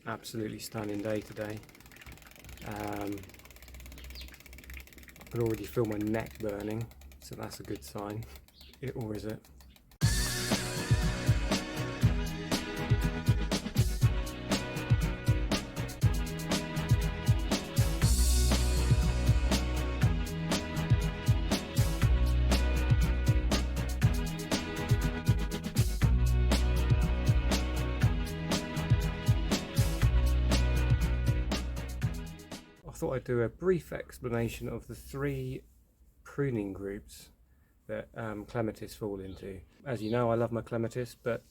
Absolutely stunning day today. I can already feel my neck burning, so that's a good sign. Or is it? I thought I'd do a brief explanation of the 3 pruning groups that clematis fall into. As you know, I love my clematis, but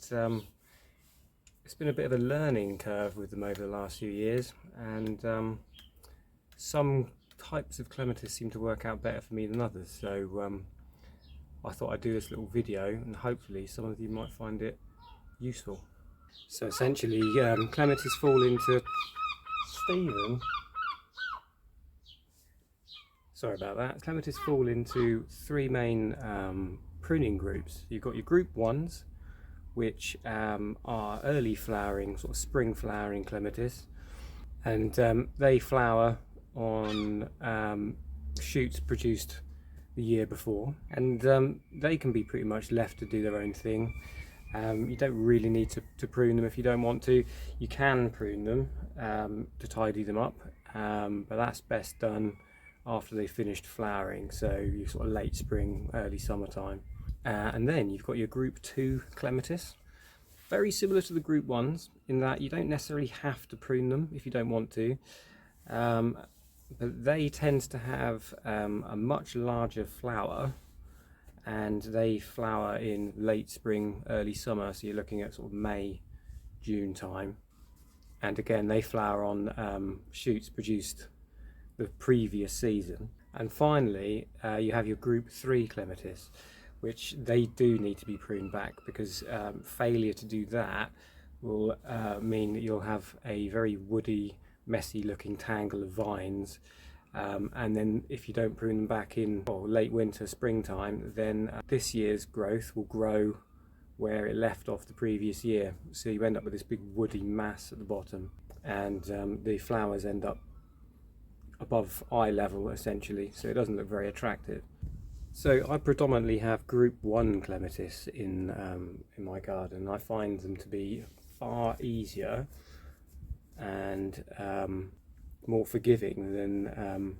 it's been a bit of a learning curve with them over the last few years, and some types of clematis seem to work out better for me than others, so I thought I'd do this little video and hopefully some of you might find it useful. So essentially, clematis fall into Stephen. Sorry about that. Clematis fall into 3 main pruning groups. You've got your group 1s, which are early flowering, sort of spring flowering clematis, and they flower on shoots produced the year before, and they can be pretty much left to do their own thing. You don't really need to prune them if you don't want to. You can prune them to tidy them up, but that's best done after they finished flowering, so you sort of late spring, early summertime. And then you've got your group 2 clematis, very similar to the group 1s in that you don't necessarily have to prune them if you don't want to, but they tend to have a much larger flower, and they flower in late spring, early summer, so you're looking at sort of May, June time. And again, they flower on shoots produced the previous season. And finally, you have your group 3 clematis, which they do need to be pruned back, because failure to do that will mean that you'll have a very woody, messy looking tangle of vines, and then if you don't prune them back in late winter, springtime, then this year's growth will grow where it left off the previous year, so you end up with this big woody mass at the bottom, and the flowers end up above eye level essentially, so it doesn't look very attractive. So I predominantly have group 1 clematis in my garden. I find them to be far easier and more forgiving than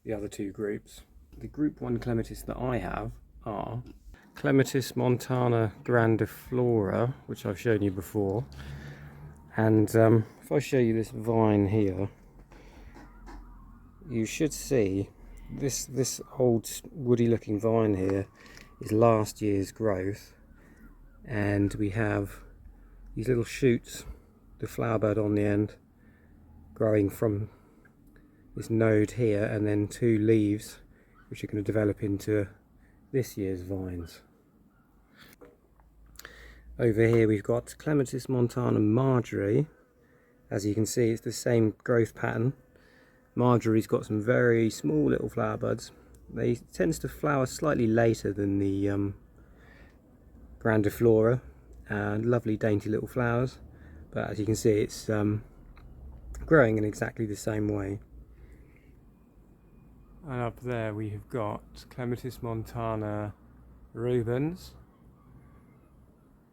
the other 2 groups. The group 1 clematis that I have are Clematis montana grandiflora, which I've shown you before, and if I show you this vine here, you should see this old woody looking vine here is last year's growth, and we have these little shoots, the flower bud on the end, growing from this node here, and then 2 leaves which are going to develop into this year's vines. Over here we've got Clematis montana Marjorie. As you can see, it's the same growth pattern. Marjorie's got some very small little flower buds. They tends to flower slightly later than the grandiflora, and lovely dainty little flowers, but as you can see, it's growing in exactly the same way. And up there we have got Clematis montana Rubens,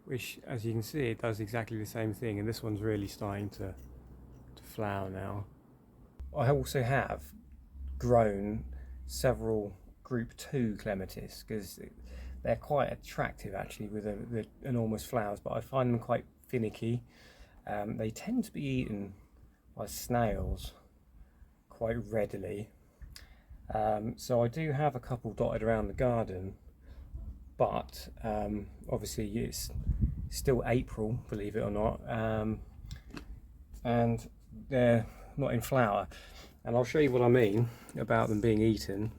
which, as you can see, it does exactly the same thing, and this one's really starting to flower now. I also have grown several group 2 clematis, because they're quite attractive actually with the enormous flowers, but I find them quite finicky. They tend to be eaten by snails quite readily, so I do have a couple dotted around the garden, but obviously it's still April, believe it or not, and they're not in flower, and I'll show you what I mean about them being eaten.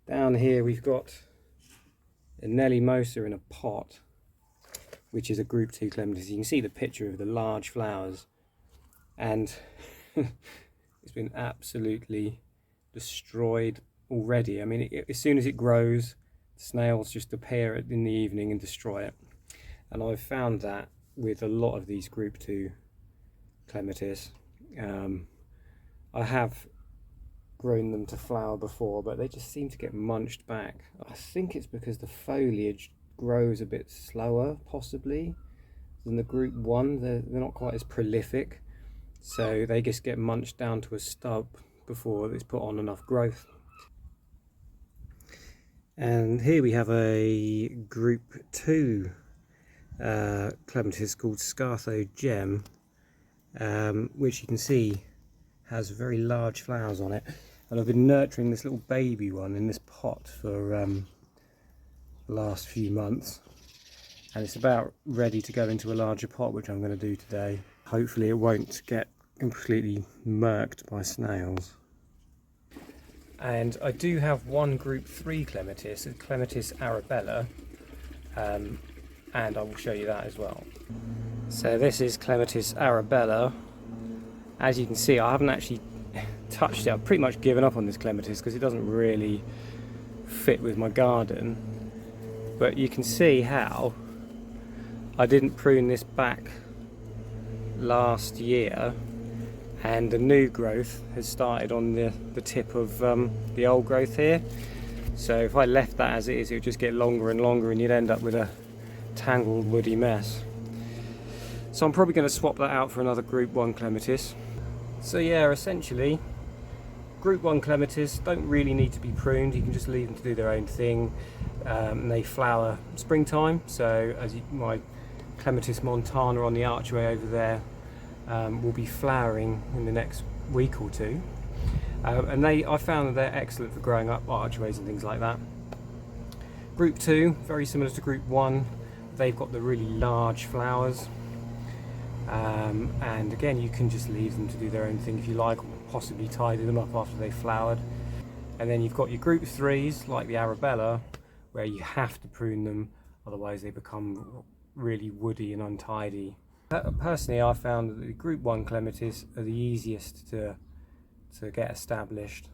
Down here we've got a Nelly Mosa in a pot, which is a group 2 clematis. You can see the picture of the large flowers, and it's been absolutely destroyed already. I mean, as soon as it grows, snails just appear in the evening and destroy it, and I've found that with a lot of these group 2 clematis. I have grown them to flower before, but they just seem to get munched back. I think it's because the foliage grows a bit slower, possibly, than the group 1. They're not quite as prolific, so they just get munched down to a stub before it's put on enough growth. And here we have a group 2 clematis called Scartho Gem, which you can see has very large flowers on it. And I've been nurturing this little baby one in this pot for the last few months, and it's about ready to go into a larger pot, which I'm going to do today. Hopefully it won't get completely murked by snails. And I do have one group 3 clematis, a Clematis Arabella, and I will show you that as well. So this is Clematis Arabella. As you can see, I haven't actually touched it. I've pretty much given up on this clematis because it doesn't really fit with my garden. But you can see how I didn't prune this back last year, and the new growth has started on the tip of the old growth here. So if I left that as it is, it would just get longer and longer, and you'd end up with a tangled woody mess. So I'm probably going to swap that out for another group 1 clematis. So yeah, essentially group 1 clematis don't really need to be pruned. You can just leave them to do their own thing. They flower springtime, so my Clematis montana on the archway over there will be flowering in the next week or 2, and I found that they're excellent for growing up archways and things like that. Group 2, very similar to group 1, they've got the really large flowers, and again, you can just leave them to do their own thing if you like, or possibly tidy them up after they've flowered. And then you've got your group 3s like the Arabella, where you have to prune them, otherwise they become really woody and untidy. Personally, I found that the group 1 clematis are the easiest to get established,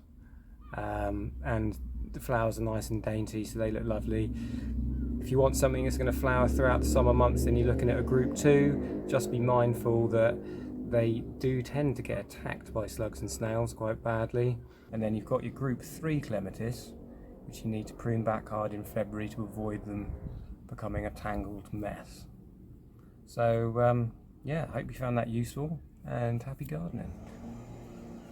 and the flowers are nice and dainty, so they look lovely. If you want something that's going to flower throughout the summer months, then you're looking at a group 2. Just be mindful that they do tend to get attacked by slugs and snails quite badly. And then you've got your group 3 clematis, which you need to prune back hard in February to avoid them becoming a tangled mess. So yeah, I hope you found that useful, and happy gardening.